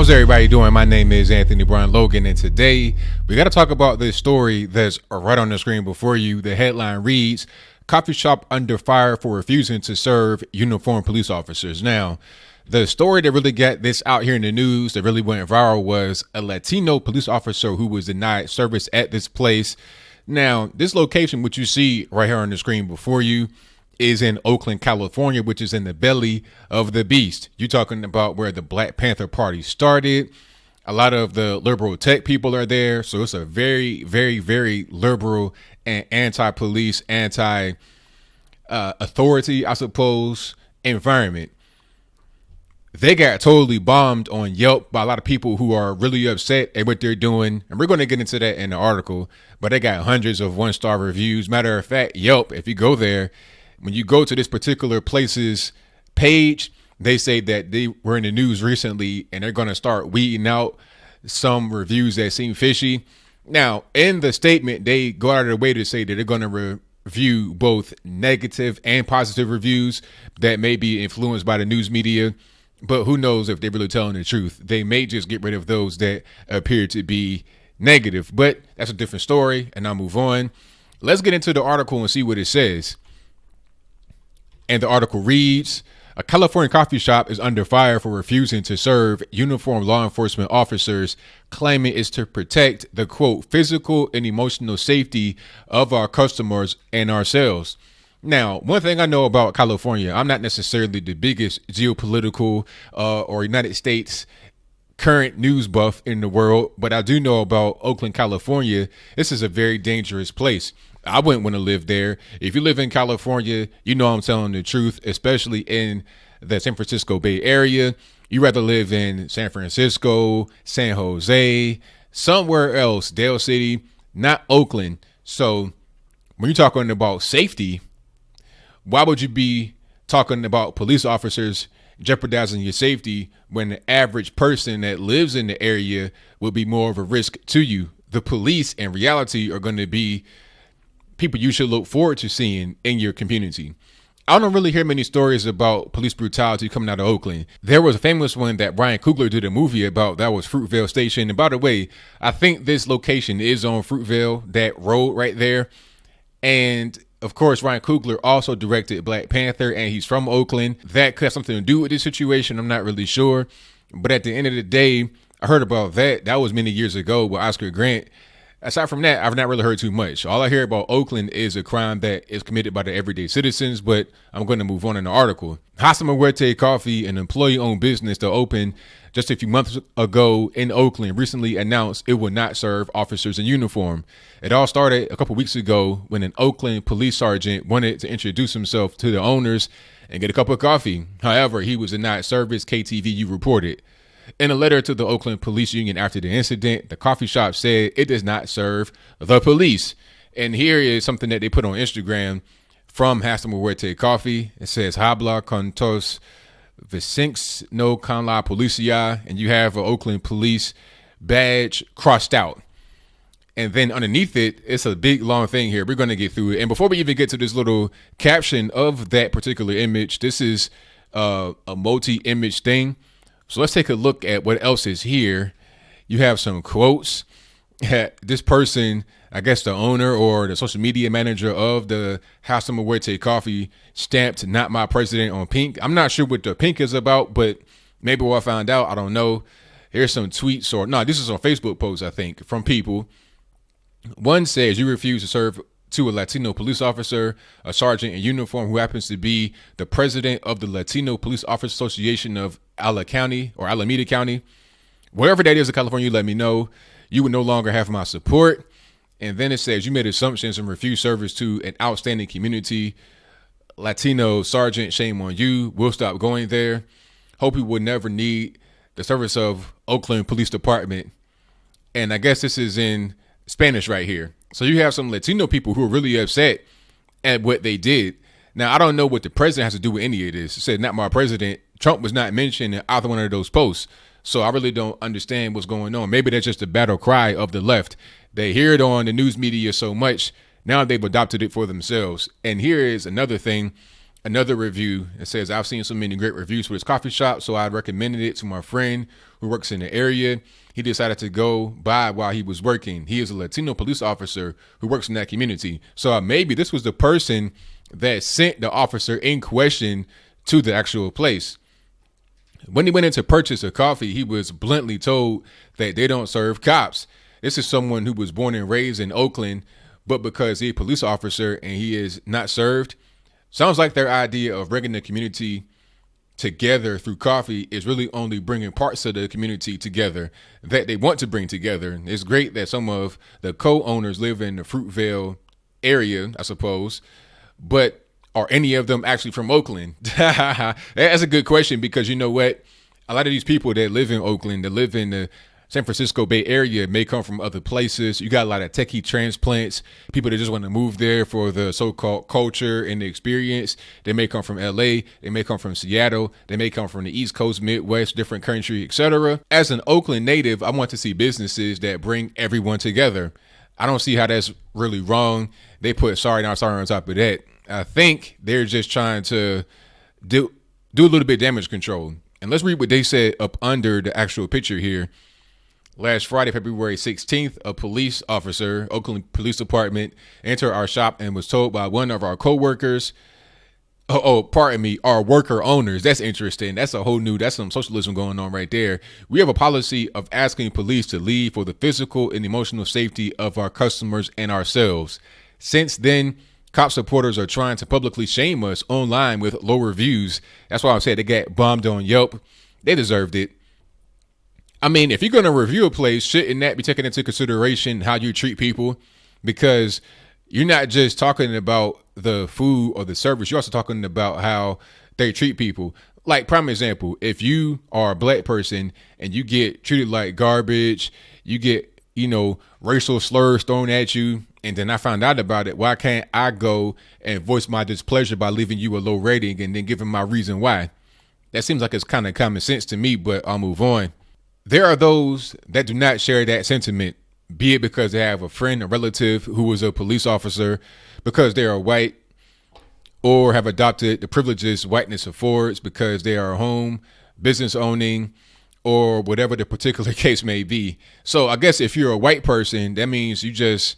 How's everybody doing? My name is Anthony Brian Logan, and today we got to talk about this story that's right on the screen before you. The headline reads, "Coffee shop under fire for refusing to serve uniformed police officers." Now, the story that really got this out here in the news that really went viral was a Latino police officer who was denied service at this place. Now, this location, which you see right here on the screen before you, is in Oakland, California, which is in the belly of the beast. You're talking about where the Black Panther Party started. A lot of the liberal tech people are there. So it's a very, very, very liberal and anti-police, anti-authority, I suppose, environment. They got totally bombed on Yelp by a lot of people who are really upset at what they're doing. And we're going to get into that in the article, but they got hundreds of one-star reviews. Matter of fact, Yelp, if you go there, when you go to this particular place's page, they say that they were in the news recently and they're going to start weeding out some reviews that seem fishy. Now, in the statement, they go out of their way to say that they're going to review both negative and positive reviews that may be influenced by the news media. But who knows if they're really telling the truth. They may just get rid of those that appear to be negative. But that's a different story, and I'll move on. Let's get into the article and see what it says. And the article reads, "A California coffee shop is under fire for refusing to serve uniformed law enforcement officers, claiming it's to protect the, quote, physical and emotional safety of our customers and ourselves." Now, one thing I know about California, I'm not necessarily the biggest geopolitical or United States current news buff in the world, but I do know about Oakland, California. This is a very dangerous place. I wouldn't want to live there. If you live in California, you know I'm telling the truth, especially in the San Francisco Bay Area. You rather live in San Francisco, San Jose, somewhere else, Dale City, not Oakland. So when you're talking about safety, why would you be talking about police officers jeopardizing your safety when the average person that lives in the area would be more of a risk to you? The police in reality are going to be people you should look forward to seeing in your community. I don't really hear many stories about police brutality coming out of Oakland. There was a famous one that Ryan Coogler did a movie about. That was Fruitvale Station. And by the way, I think this location is on Fruitvale, that road right there. And of course, Ryan Coogler also directed Black Panther, and he's from Oakland. That could have something to do with this situation. I'm not really sure. But at the end of the day, I heard about that. That was many years ago with Oscar Grant. Aside from that, I've not really heard too much. All I hear about Oakland is a crime that is committed by the everyday citizens, but I'm going to move on in the article. Hasta Muerte Coffee, an employee-owned business that opened just a few months ago in Oakland, recently announced it would not serve officers in uniform. It all started a couple weeks ago when an Oakland police sergeant wanted to introduce himself to the owners and get a cup of coffee. However, he was denied service, KTVU reported. In a letter to the Oakland Police Union after the incident, the coffee shop said it does not serve the police. And here is something that they put on Instagram from Hasta Muerte Coffee. It says, "Habla con tos vicinx no con la policia," and you have an Oakland police badge crossed out. And then underneath it, it's a big, long thing here. We're going to get through it. And before we even get to this little caption of that particular image, this is a multi-image thing. So let's take a look at what else is here. You have some quotes. This person, I guess the owner or the social media manager of the Hasta Muerte Coffee, stamped "Not My President" on pink. I'm not sure what the pink is about, but maybe we'll find out. I don't know. Here's some tweets, or no, this is on Facebook posts, I think, from people. One says, "You refuse to serve to a Latino police officer, a sergeant in uniform who happens to be the president of the Latino Police Officers Association of Alameda County. Wherever that is in California, let me know. You would no longer have my support." And then it says, "You made assumptions and refused service to an outstanding community. Latino sergeant, shame on you. We'll stop going there. Hope you will never need the service of Oakland Police Department." And I guess this is in Spanish right here. So you have some Latino people who are really upset at what they did. Now, I don't know what the president has to do with any of this. It said, "Not my president." Trump was not mentioned in either one of those posts. So I really don't understand what's going on. Maybe that's just a battle cry of the left. They hear it on the news media so much. Now they've adopted it for themselves. And here is another thing. Another review, it says, I've seen so many great reviews for this coffee shop, so I recommended it to my friend who works in the area. He decided to go by while he was working. He is a Latino police officer who works in that community. So maybe this was the person that sent the officer in question to the actual place. When he went in to purchase a coffee, he was bluntly told that they don't serve cops. This is someone who was born and raised in Oakland, but because he's a police officer and he is not served, sounds like their idea of bringing the community together through coffee is really only bringing parts of the community together that they want to bring together. It's great that some of the co-owners live in the Fruitvale area, I suppose, but are any of them actually from Oakland? That's a good question, because you know what? A lot of these people that live in Oakland, that live in the San Francisco Bay Area, may come from other places. You got a lot of techie transplants, people that just want to move there for the so-called culture and the experience. They may come from LA, they may come from Seattle, they may come from the East Coast, Midwest, different country, etc. As an Oakland native, I want to see businesses that bring everyone together. I don't see how that's really wrong. They put sorry, not sorry on top of that. I think they're just trying to do a little bit of damage control. And let's read what they said up under the actual picture here. Last Friday, February 16th, a police officer, Oakland Police Department, entered our shop and was told by one of our co-workers, our worker owners. That's interesting. That's some socialism going on right there. We have a policy of asking police to leave for the physical and emotional safety of our customers and ourselves. Since then, cop supporters are trying to publicly shame us online with low reviews. That's why I said they got bombed on Yelp. They deserved it. I mean, if you're going to review a place, shouldn't that be taken into consideration how you treat people? Because you're not just talking about the food or the service. You're also talking about how they treat people. Like, prime example, if you are a black person and you get treated like garbage, you get, racial slurs thrown at you, and then I found out about it, why can't I go and voice my displeasure by leaving you a low rating and then giving my reason why? That seems like it's kind of common sense to me, but I'll move on. There are those that do not share that sentiment, be it because they have a friend, a relative who was a police officer, because they are white, or have adopted the privileges whiteness affords because they are home, business owning, or whatever the particular case may be. So I guess if you're a white person, that means you just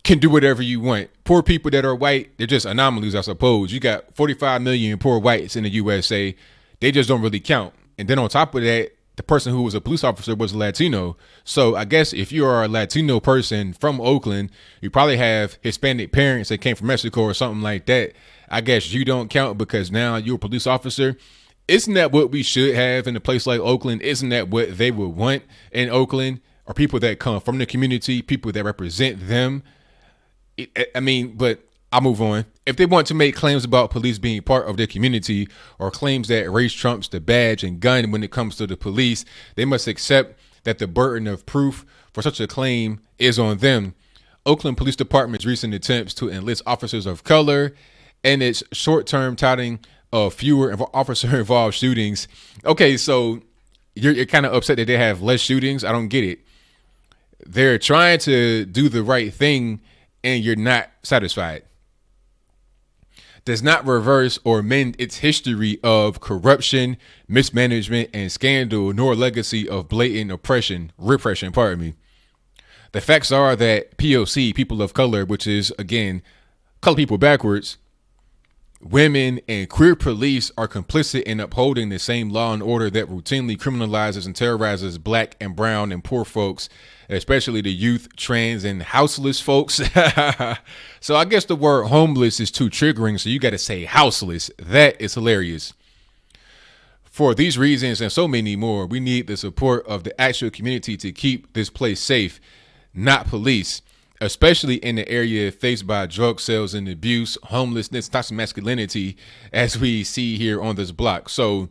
can do whatever you want. Poor people that are white, they're just anomalies, I suppose. You got 45 million poor whites in the USA. They just don't really count. And then on top of that, the person who was a police officer was Latino. So I guess if you are a Latino person from Oakland, you probably have Hispanic parents that came from Mexico or something like that. I guess you don't count because now you're a police officer. Isn't that what we should have in a place like Oakland? Isn't that what they would want in Oakland? Or people that come from the community, people that represent them? But I'll move on. If they want to make claims about police being part of their community, or claims that race trumps the badge and gun when it comes to the police, they must accept that the burden of proof for such a claim is on them. Oakland Police Department's recent attempts to enlist officers of color and its short-term touting of fewer officer-involved shootings. Okay, so you're kind of upset that they have less shootings? I don't get it. They're trying to do the right thing and you're not satisfied. Does not reverse or mend its history of corruption, mismanagement, and scandal, nor legacy of blatant repression. The facts are that POC, people of color, which is, again, color people backwards, women, and queer police are complicit in upholding the same law and order that routinely criminalizes and terrorizes black and brown and poor folks, especially the youth, trans, and houseless folks. So I guess the word homeless is too triggering, so you got to say houseless. That is hilarious. For these reasons and so many more, we need the support of the actual community to keep this place safe, not police, especially in the area faced by drug sales and abuse, homelessness, toxic masculinity, as we see here on this block. So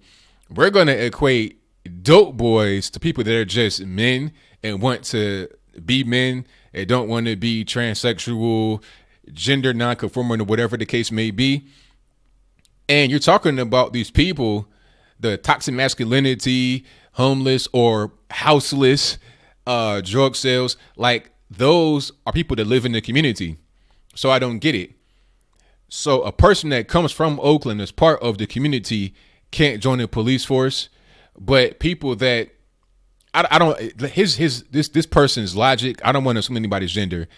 we're going to equate dope boys to people that are just men and want to be men and don't want to be transsexual, gender nonconforming, or whatever the case may be. And you're talking about these people, the toxic masculinity, homeless or houseless, drug sales, like those are people that live in the community. So I don't get it. So a person that comes from Oakland as part of the community can't join the police force, but people that I don't this person's logic. I don't want to assume anybody's gender,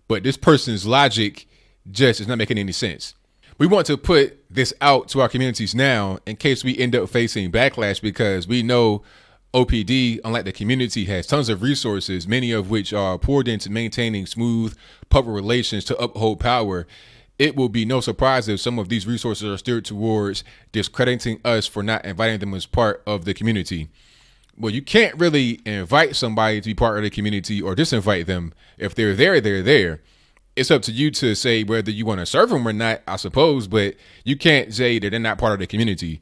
but this person's logic just is not making any sense. We want to put this out to our communities now in case we end up facing backlash, because we know OPD, unlike the community, has tons of resources, many of which are poured into maintaining smooth public relations to uphold power. It will be no surprise if some of these resources are steered towards discrediting us for not inviting them as part of the community. Well, you can't really invite somebody to be part of the community or disinvite them. If they're there, they're there. It's up to you to say whether you want to serve them or not, I suppose, but you can't say that they're not part of the community.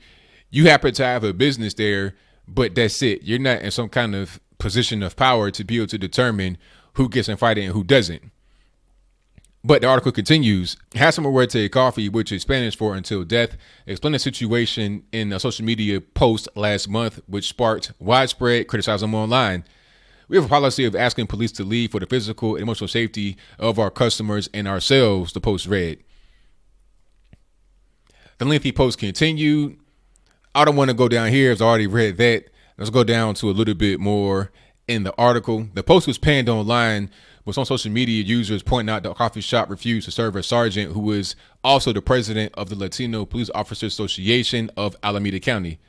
You happen to have a business there, but that's it. You're not in some kind of position of power to be able to determine who gets invited and who doesn't. But the article continues. Hasta Muerte Coffee, which is Spanish for until death, explained the situation in a social media post last month, which sparked widespread criticism online. We have a policy of asking police to leave for the physical and emotional safety of our customers and ourselves, the post read. The lengthy post continued. I don't want to go down here, as I already read that. Let's go down to a little bit more in the article. The post was panned online, with some social media users pointing out the coffee shop refused to serve a sergeant who was also the president of the Latino Police Officers Association of Alameda County.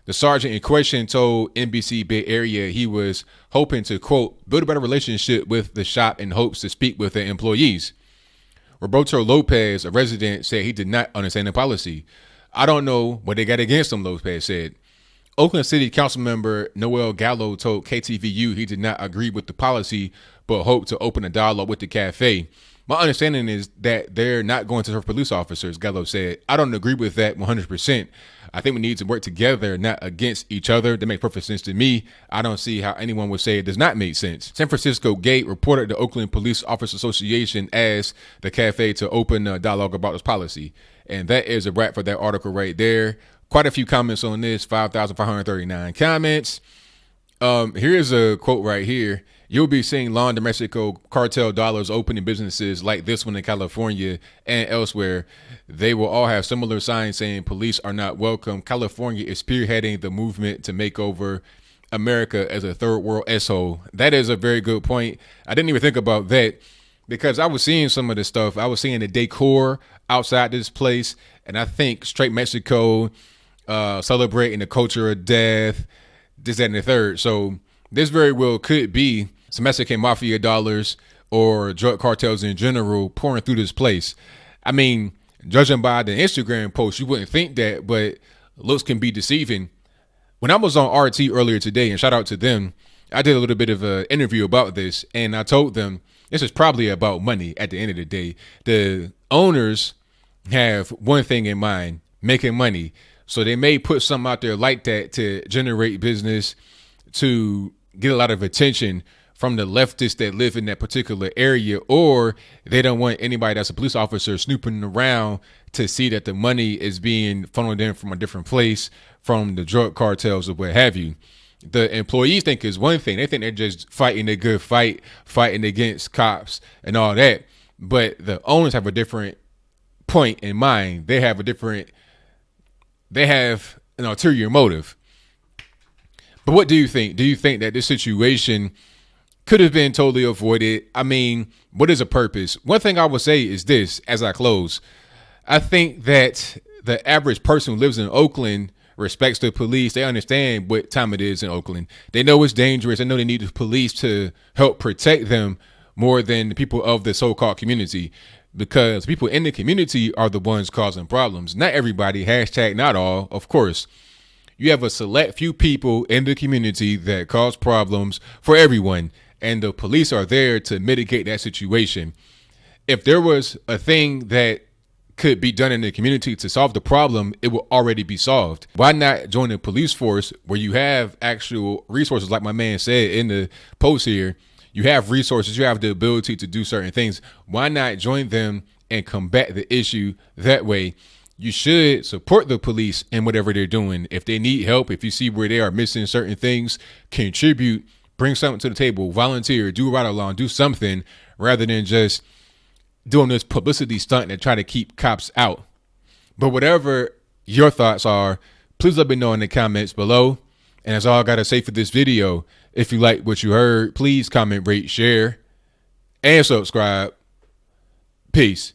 The sergeant in question told NBC Bay Area he was hoping to, quote, build a better relationship with the shop in hopes to speak with the employees. Roberto Lopez, a resident, said he did not understand the policy. I don't know what they got against him, Lopez said. Oakland City Council member Noel Gallo told KTVU he did not agree with the policy, but hoped to open a dialogue with the cafe. My understanding is that they're not going to serve police officers, Gallo said. I don't agree with that 100%. I think we need to work together, not against each other. That makes perfect sense to me. I don't see how anyone would say it does not make sense. San Francisco Gate reported the Oakland Police Officers Association asked the cafe to open a dialogue about this policy. And that is a wrap for that article right there. Quite a few comments on this, 5,539 comments. Here's a quote right here. You'll be seeing Law de Mexico cartel dollars opening businesses like this one in California and elsewhere. They will all have similar signs saying police are not welcome. California is spearheading the movement to make over America as a third world asshole. That is a very good point. I didn't even think about that because I was seeing some of this stuff. I was seeing the decor outside this place, and I think straight Mexico, celebrating the culture of death, this, that, and the third. So this very well could be some Mexican mafia dollars or drug cartels in general pouring through this place. I mean, judging by the Instagram post, you wouldn't think that, but looks can be deceiving. When I was on RT earlier today, and shout out to them, I did a little bit of an interview about this, and I told them this is probably about money at the end of the day. The owners have one thing in mind, making money. So they may put something out there like that to generate business, to get a lot of attention from the leftists that live in that particular area, or they don't want anybody that's a police officer snooping around to see that the money is being funneled in from a different place, from the drug cartels or what have you. The employees think is one thing. They think they're just fighting a good fight, fighting against cops and all that. But the owners have a different point in mind. They have an ulterior motive. But what do you think? Do you think that this situation could have been totally avoided? I mean, what is a purpose? One thing I would say is this as I close. I think that the average person who lives in Oakland respects the police. They understand what time it is in Oakland. They know it's dangerous. They know they need the police to help protect them more than the people of the so-called community, because people in the community are the ones causing problems. Not everybody, hashtag not all, of course. You have a select few people in the community that cause problems for everyone, and the police are there to mitigate that situation. If there was a thing that could be done in the community to solve the problem, it will already be solved. Why not join the police force where you have actual resources? Like my man said in the post here, you have resources, you have the ability to do certain things. Why not join them and combat the issue that way? You should support the police in whatever they're doing. If they need help, if you see where they are missing certain things, contribute, bring something to the table, volunteer, do a ride along, do something, rather than just doing this publicity stunt and try to keep cops out. But whatever your thoughts are, please let me know in the comments below. And that's all I got to say for this video. If you like what you heard, please comment, rate, share, and subscribe. Peace.